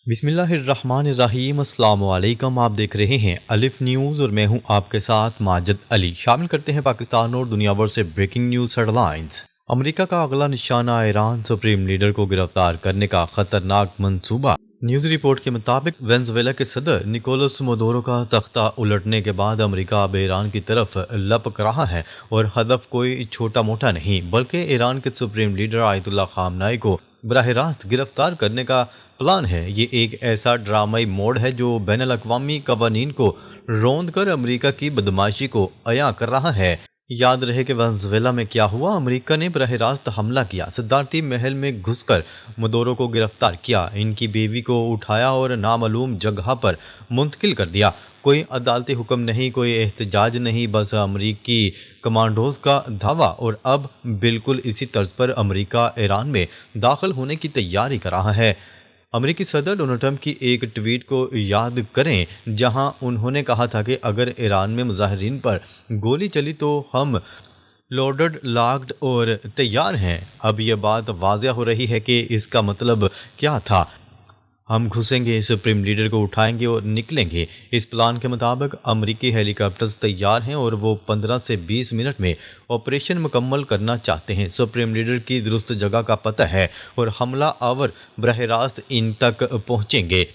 بسم اللہ الرحمن الرحیم۔ السلام علیکم، آپ دیکھ رہے ہیں الف نیوز اور میں ہوں آپ کے ساتھ ماجد علی۔ شامل کرتے ہیں پاکستان اور دنیا بھر سے بریکنگ نیوز ہیڈ لائنز۔ امریکہ کا اگلا نشانہ ایران، سپریم لیڈر کو گرفتار کرنے کا خطرناک منصوبہ۔ نیوز رپورٹ کے مطابق وینزویلا کے صدر نکولس مدورو کا تختہ الٹنے کے بعد امریکہ اب ایران کی طرف لپک رہا ہے، اور ہدف کوئی چھوٹا موٹا نہیں بلکہ ایران کے سپریم لیڈر آیت اللہ خامنہئی کو براہ راست گرفتار کرنے کا پلان ہے۔ یہ ایک ایسا ڈرامائی موڑ ہے جو بین الاقوامی قوانین کو روند کر امریکہ کی بدماشی کو عیاں کر رہا ہے۔ یاد رہے کہ وینزویلا میں کیا ہوا۔ امریکہ نے براہ راست حملہ کیا، صدارتی محل میں گھس کر مدورو کو گرفتار کیا، ان کی بیوی کو اٹھایا اور نامعلوم جگہ پر منتقل کر دیا۔ کوئی عدالتی حکم نہیں، کوئی احتجاج نہیں، بس امریکی کمانڈوز کا دھاوا، اور اب بالکل اسی طرز پر امریکہ ایران میں داخل ہونے کی تیاری کر رہا ہے۔ امریکی صدر ڈونلڈ ٹرمپ کی ایک ٹویٹ کو یاد کریں، جہاں انہوں نے کہا تھا کہ اگر ایران میں مظاہرین پر گولی چلی تو ہم لوڈڈ، لاکڈ اور تیار ہیں۔ اب یہ بات واضح ہو رہی ہے کہ اس کا مطلب کیا تھا۔ ہم گھسیں گے، سپریم لیڈر کو اٹھائیں گے اور نکلیں گے۔ اس پلان کے مطابق امریکی ہیلی کاپٹرز تیار ہیں اور وہ 15 سے 20 منٹ میں آپریشن مکمل کرنا چاہتے ہیں۔ سپریم لیڈر کی درست جگہ کا پتہ ہے اور حملہ آور براہ راست ان تک پہنچیں گے۔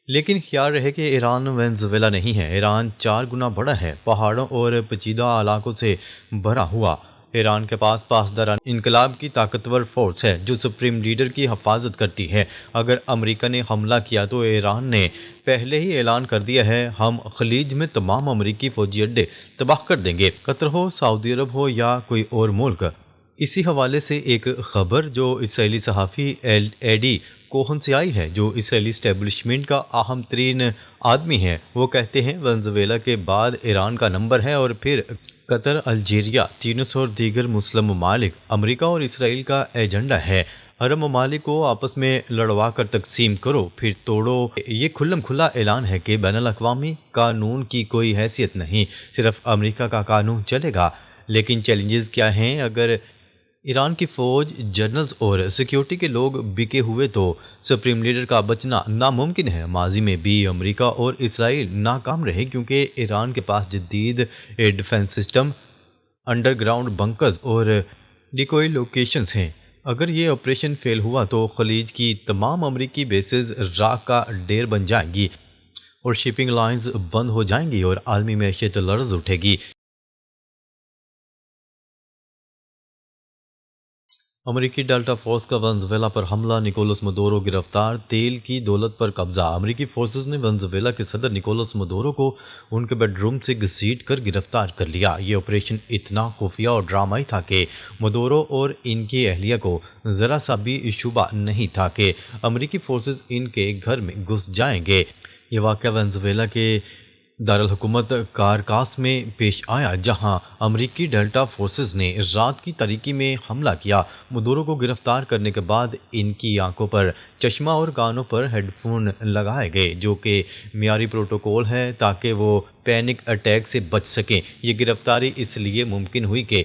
لیکن خیال رہے کہ ایران وینزویلا نہیں ہے۔ ایران 4 گنا بڑا ہے، پہاڑوں اور پیچیدہ علاقوں سے بھرا ہوا۔ ایران کے پاس پاسداران انقلاب کی طاقتور فورس ہے جو سپریم لیڈر کی حفاظت کرتی ہے۔ اگر امریکہ نے حملہ کیا تو ایران نے پہلے ہی اعلان کر دیا ہے، ہم خلیج میں تمام امریکی فوجی اڈے تباہ کر دیں گے، قطر ہو، سعودی عرب ہو یا کوئی اور ملک۔ اسی حوالے سے ایک خبر جو اسرائیلی صحافی ایڈی کوہن سے آئی ہے، جو اسرائیلی اسٹیبلشمنٹ کا اہم ترین آدمی ہے، وہ کہتے ہیں وینزویلا کے بعد ایران کا نمبر ہے اور پھر قطر، الجیریا، تیونس اور دیگر مسلم ممالک۔ امریکہ اور اسرائیل کا ایجنڈا ہے، عرب ممالک کو آپس میں لڑوا کر تقسیم کرو پھر توڑو۔ یہ کھلم کھلا اعلان ہے کہ بین الاقوامی قانون کی کوئی حیثیت نہیں، صرف امریکہ کا قانون چلے گا۔ لیکن چیلنجز کیا ہیں؟ اگر ایران کی فوج، جنرلز اور سیکیورٹی کے لوگ بکے ہوئے تو سپریم لیڈر کا بچنا ناممکن ہے۔ ماضی میں بھی امریکہ اور اسرائیل ناکام رہے کیونکہ ایران کے پاس جدید air defence system, under ground bunkers اور ڈیکوئی لوکیشنز ہیں۔ اگر یہ آپریشن فیل ہوا تو خلیج کی تمام امریکی بیسز راکھ کا ڈھیر بن جائیں گی اور شپنگ لائنز بند ہو جائیں گی اور عالمی معیشت لرز اٹھے گی۔ امریکی ڈیلٹا فورس کا وینزویلا پر حملہ، نکولس مدورو گرفتار، تیل کی دولت پر قبضہ۔ امریکی فورسز نے وینزویلا کے صدر نکولس مدورو کو ان کے بیڈ روم سے گھسیٹ کر گرفتار کر لیا۔ یہ آپریشن اتنا خفیہ اور ڈرامائی تھا کہ مدورو اور ان کی اہلیہ کو ذرا سا بھی شبہ نہیں تھا کہ امریکی فورسز ان کے گھر میں گھس جائیں گے۔ یہ واقعہ وینزویلا کے دارالحکومت کارکاس میں پیش آیا، جہاں امریکی ڈیلٹا فورسز نے رات کی تاریکی میں حملہ کیا۔ مدورو کو گرفتار کرنے کے بعد ان کی آنکھوں پر چشمہ اور کانوں پر ہیڈ فون لگائے گئے، جو کہ معیاری پروٹوکول ہے تاکہ وہ پینک اٹیک سے بچ سکیں۔ یہ گرفتاری اس لیے ممکن ہوئی کہ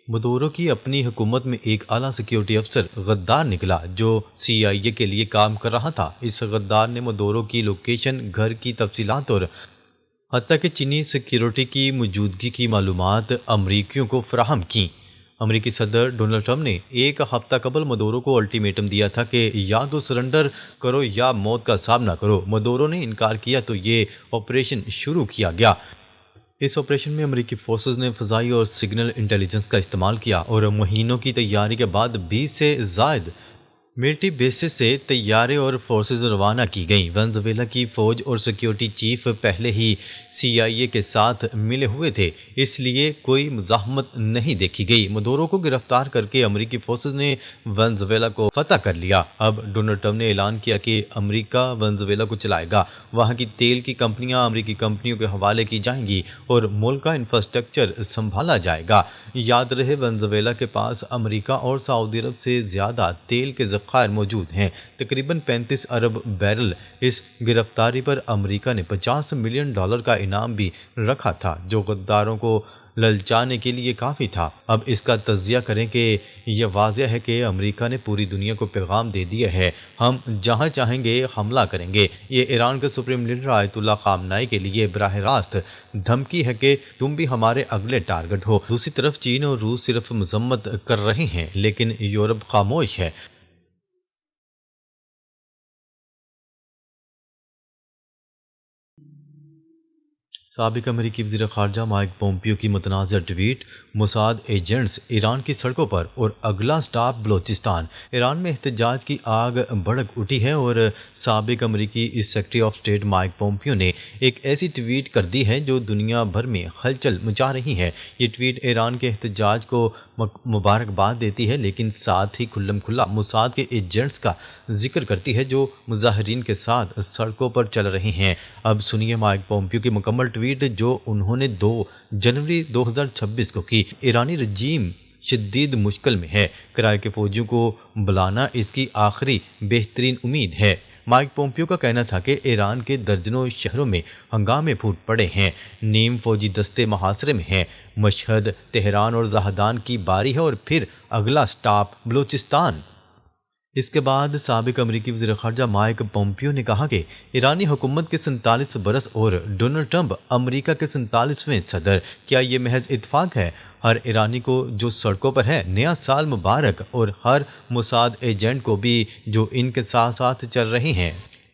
مدورو کی اپنی حکومت میں ایک اعلیٰ سیکیورٹی افسر غدار نکلا جو CIA کے لیے کام کر رہا تھا۔ اس غدار نے مدورو کی لوکیشن، گھر کی تفصیلات اور حتیٰ کہ چینی سیکیورٹی کی موجودگی کی معلومات امریکیوں کو فراہم کیں۔ امریکی صدر ڈونلڈ ٹرمپ نے ایک ہفتہ قبل مدورو کو الٹیمیٹم دیا تھا کہ یا تو سرنڈر کرو یا موت کا سامنا کرو۔ مدورو نے انکار کیا تو یہ آپریشن شروع کیا گیا۔ اس آپریشن میں امریکی فورسز نے فضائی اور سگنل انٹیلیجنس کا استعمال کیا اور مہینوں کی تیاری کے بعد 20 سے زائد ملٹری بیسز سے طیارے اور فورسز روانہ کی گئیں۔ وینزویلا کی فوج اور سیکیورٹی چیف پہلے ہی CIA کے ساتھ ملے ہوئے تھے، اس لیے کوئی مزاحمت نہیں دیکھی گئی۔ مدورو کو گرفتار کر کے امریکی فورسز نے وینزویلا کو فتح کر لیا۔ اب ڈونلڈ ٹرمپ نے اعلان کیا کہ امریکہ وینزویلا کو چلائے گا، وہاں کی تیل کی کمپنیاں امریکی کمپنیوں کے حوالے کی جائیں گی اور ملک کا انفراسٹرکچر سنبھالا جائے گا۔ یاد رہے وینزویلا کے پاس امریکہ اور سعودی عرب سے زیادہ تیل کے ذخائر موجود ہیں، تقریباً 35 ارب بیرل۔ اس گرفتاری پر امریکہ نے $50 ملین کا انعام بھی رکھا تھا، جو غداروں کو للچانے کے لیے کافی تھا۔ اب اس کا تجزیہ کریں کہ یہ واضح ہے کہ امریکہ نے پوری دنیا کو پیغام دے دیا ہے، ہم جہاں چاہیں گے حملہ کریں گے۔ یہ ایران کے سپریم لیڈر آیت اللہ خامنائی کے لیے براہ راست دھمکی ہے کہ تم بھی ہمارے اگلے ٹارگٹ ہو۔ دوسری طرف چین اور روس صرف مذمت کر رہے ہیں لیکن یورپ خاموش ہے۔ سابق امریکی وزیر خارجہ مائک پومپیو کی متنازع ٹویٹ، موساد ایجنٹس ایران کی سڑکوں پر اور اگلا سٹاپ بلوچستان۔ ایران میں احتجاج کی آگ بھڑک اٹھی ہے اور سابق امریکی secretary of state mic Pompeo نے ایک ایسی ٹویٹ کر دی ہے جو دنیا بھر میں ہلچل مچا رہی ہے۔ یہ ٹویٹ ایران کے احتجاج کو مبارکباد دیتی ہے لیکن ساتھ ہی کھلم کھلا موساد کے ایجنٹس کا ذکر کرتی ہے جو مظاہرین کے ساتھ سڑکوں پر چل رہے ہیں۔ اب سنیے مائک پومپیو کی مکمل ٹویٹ جو انہوں نے 2 جنوری 2026 کو کی۔ ایرانی رجیم شدید مشکل میں ہے، کرائے کے فوجیوں کو بلانا اس کی آخری بہترین امید ہے۔ مائک پومپیو کا کہنا تھا کہ ایران کے درجنوں شہروں میں ہنگامے پھوٹ پڑے ہیں، نیم فوجی دستے محاصرے میں ہیں، مشہد، تہران اور زاہدان کی باری ہے اور پھر اگلا سٹاپ بلوچستان۔ اس کے بعد سابق امریکی وزیر خارجہ مائک پومپیو نے کہا کہ ایرانی حکومت کے 47 برس اور ڈونلڈ ٹرمپ امریکہ کے 47ویں صدر، کیا یہ محض اتفاق ہے؟ ہر ایرانی کو جو سڑکوں پر ہے، نیا سال مبارک، اور ہر موساد ایجنٹ کو بھی جو ان کے ساتھ ساتھ چل رہے ہیں۔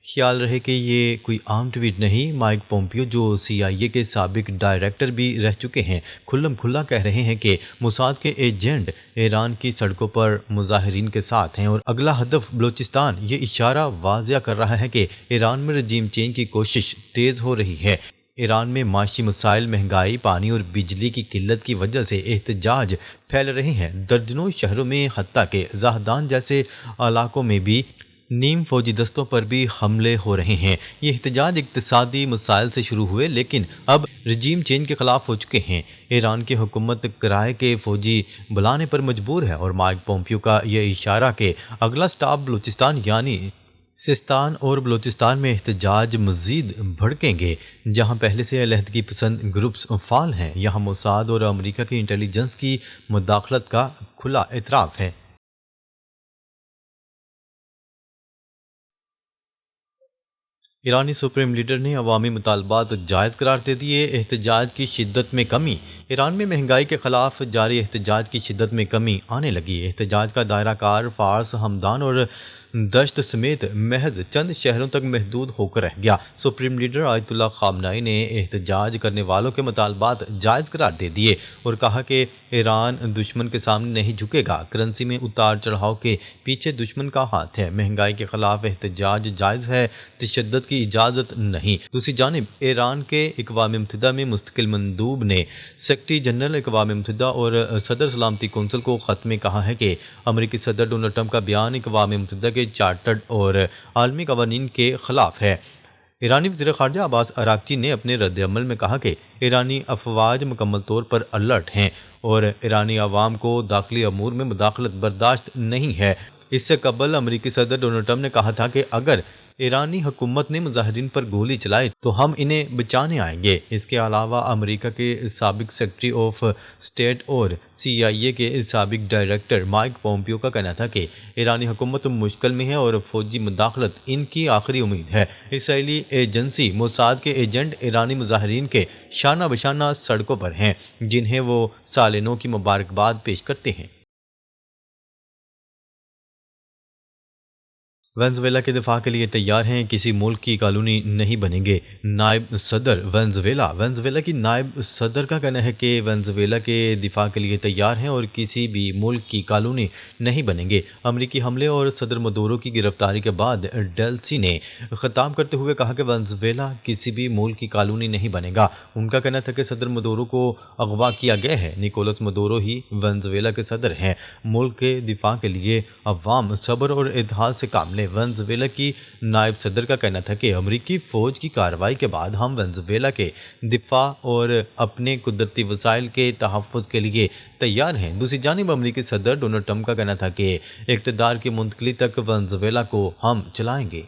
خیال رہے کہ یہ کوئی عام ٹویٹ نہیں۔ مائک پومپیو جو CIA کے سابق ڈائریکٹر بھی رہ چکے ہیں، کھلم کھلا کہہ رہے ہیں کہ موساد کے ایجنٹ ایران کی سڑکوں پر مظاہرین کے ساتھ ہیں اور اگلا ہدف بلوچستان۔ یہ اشارہ واضح کر رہا ہے کہ ایران میں رجیم چینج کی کوشش تیز ہو رہی ہے۔ ایران میں معاشی مسائل، مہنگائی، پانی اور بجلی کی قلت کی وجہ سے احتجاج پھیل رہے ہیں۔ درجنوں شہروں میں حتیٰ کہ زاہدان جیسے علاقوں میں بھی نیم فوجی دستوں پر بھی حملے ہو رہے ہیں۔ یہ احتجاج اقتصادی مسائل سے شروع ہوئے لیکن اب رجیم چینج کے خلاف ہو چکے ہیں۔ ایران کی حکومت کرائے کے فوجی بلانے پر مجبور ہے اور مائک پومپیو کا یہ اشارہ کہ اگلا سٹاپ بلوچستان یعنی سستان اور بلوچستان میں احتجاج مزید بھڑکیں گے۔ جہاں پہلے سے علیحدگی پسند گروپس فعال ہیں، یہاں موساد اور امریکہ کی انٹیلیجنس کی مداخلت کا کھلا اعتراف ہے۔ ایرانی سپریم لیڈر نے عوامی مطالبات جائز قرار دے دیے، احتجاج کی شدت میں کمی۔ ایران میں مہنگائی کے خلاف جاری احتجاج کی شدت میں کمی آنے لگی۔ احتجاج کا دائرہ کار فارس، ہمدان اور دشت سمیت محض چند شہروں تک محدود ہو کر رہ گیا۔ سپریم لیڈر آیت اللہ خامنائی نے احتجاج کرنے والوں کے مطالبات جائز قرار دے دیے اور کہا کہ ایران دشمن کے سامنے نہیں جھکے گا۔ کرنسی میں اتار چڑھاؤ کے پیچھے دشمن کا ہاتھ ہے۔ مہنگائی کے خلاف احتجاج جائز ہے، تشدد کی اجازت نہیں۔ دوسری جانب ایران کے اقوام متحدہ میں مستقل مندوب نے سیکرٹری جنرل اقوام متحدہ اور صدر سلامتی کونسل کو خط میں کہا ہے کہ امریکی صدر ڈونلڈ ٹرمپ کا بیان اقوام متحدہ کے چارٹرڈ اور عالمی قوانین کے خلاف ہے۔ ایرانی وزیر خارجہ عباس اراغچی نے اپنے رد عمل میں کہا کہ ایرانی افواج مکمل طور پر الرٹ ہیں اور ایرانی عوام کو داخلی امور میں مداخلت برداشت نہیں ہے۔ اس سے قبل امریکی صدر ڈونلڈ ٹرمپ نے کہا تھا کہ اگر ایرانی حکومت نے مظاہرین پر گولی چلائی تو ہم انہیں بچانے آئیں گے۔ اس کے علاوہ امریکہ کے سابق سیکرٹری آف اسٹیٹ اور CIA کے سابق ڈائریکٹر مائک پومپیو کا کہنا تھا کہ ایرانی حکومت مشکل میں ہے اور فوجی مداخلت ان کی آخری امید ہے۔ اسرائیلی ایجنسی موساد کے ایجنٹ ایرانی مظاہرین کے شانہ بشانہ سڑکوں پر ہیں جنہیں وہ سال نو کی مبارکباد پیش کرتے ہیں۔ وینزویلا کے دفاع کے لیے تیار ہیں، کسی ملک کی کالونی نہیں بنیں گے۔ نائب صدر وینزویلا کی نائب صدر کا کہنا ہے کہ وینزویلا کے دفاع کے لیے تیار ہیں اور کسی بھی ملک کی کالونی نہیں بنیں گے۔ امریکی حملے اور صدر مدورو کی گرفتاری کے بعد ڈیلسی نے خطاب کرتے ہوئے کہا کہ وینزویلا کسی بھی ملک کی کالونی نہیں بنے گا۔ ان کا کہنا تھا کہ صدر مدورو کو اغوا کیا گیا ہے، نکولس مدورو ہی وینزویلا کے صدر ہیں۔ ملک کے دفاع کے لیے عوام صبر اور اتحاد سے کام لیں۔ وینزویلا کی نائب صدر کا کہنا تھا کہ امریکی فوج کی کارروائی کے بعد ہم وینزویلا کے دفاع اور اپنے قدرتی وسائل کے تحفظ کے لیے تیار ہیں۔ دوسری جانب امریکی صدر ڈونلڈ ٹرمپ کا کہنا تھا کہ اقتدار کی منتقلی تک وینزویلا کو ہم چلائیں گے۔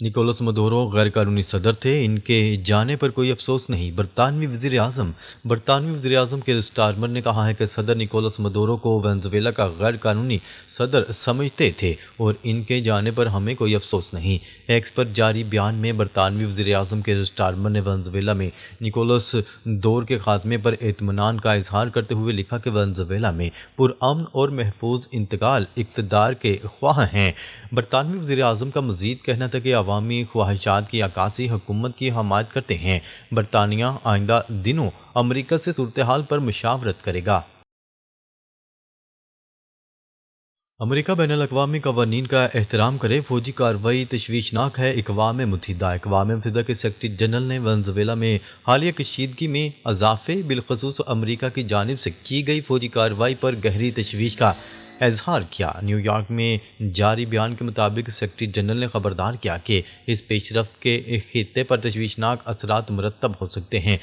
نکولس مدورو غیر قانونی صدر تھے، ان کے جانے پر کوئی افسوس نہیں۔ برطانوی وزیر اعظم کیر سٹارمر نے کہا ہے کہ صدر نکولس مدورو کو وینزویلا کا غیر قانونی صدر سمجھتے تھے اور ان کے جانے پر ہمیں کوئی افسوس نہیں۔ ایکس پر جاری بیان میں برطانوی وزیر اعظم کیر سٹارمر نے وینزویلا میں نکولس دور کے خاتمے پر اطمینان کا اظہار کرتے ہوئے لکھا کہ وینزویلا میں پرامن اور محفوظ انتقال اقتدار کے خواہاں ہیں۔ برطانوی وزیر اعظم کا مزید کہنا تھا کہ عوامی خواہشات کی عکاسی حکومت کی حمایت کرتے ہیں۔ برطانیہ آئندہ دنوں امریکہ سے صورتحال پر مشاورت کرے گا۔ امریکہ بین الاقوامی قوانین کا احترام کرے، فوجی کارروائی تشویشناک ہے۔ اقوام متحدہ کے سیکرٹری جنرل نے وینزویلا میں حالیہ کشیدگی میں اضافے، بالخصوص امریکہ کی جانب سے کی گئی فوجی کارروائی پر گہری تشویش کا اظہار کیا۔ نیو یارک میں جاری بیان کے مطابق سیکرٹری جنرل نے خبردار کیا کہ اس پیش رفت کے خطے پر تشویشناک اثرات مرتب ہو سکتے ہیں۔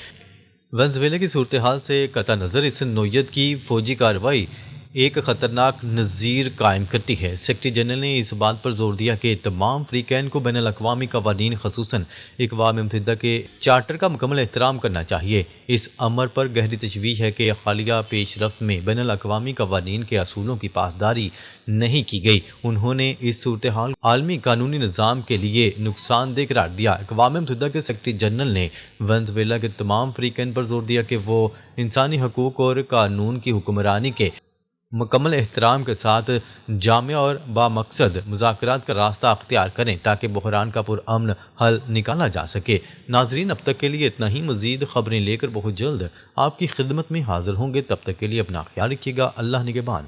وینزویلا کی صورتحال سے قطع نظر اس نوعیت کی فوجی کارروائی ایک خطرناک نظیر قائم کرتی ہے۔ سیکرٹری جنرل نے اس بات پر زور دیا کہ تمام فریقین کو بین الاقوامی قوانین، خصوصاً اقوام متحدہ کے چارٹر کا مکمل احترام کرنا چاہیے۔ اس امر پر گہری تشویش ہے کہ حالیہ پیش رفت میں بین الاقوامی قوانین کے اصولوں کی پاسداری نہیں کی گئی۔ انہوں نے اس صورتحال کو عالمی قانونی نظام کے لیے نقصان دہ قرار دیا۔ اقوام متحدہ کے سیکرٹری جنرل نے وینزویلا کے تمام فریقین پر زور دیا کہ وہ انسانی حقوق اور قانون کی حکمرانی کے مکمل احترام کے ساتھ جامع اور بامقصد مذاکرات کا راستہ اختیار کریں تاکہ بحران کا پرامن حل نکالا جا سکے۔ ناظرین، اب تک کے لیے اتنا ہی۔ مزید خبریں لے کر بہت جلد آپ کی خدمت میں حاضر ہوں گے۔ تب تک کے لیے اپنا خیال رکھیے گا۔ اللہ نگہبان۔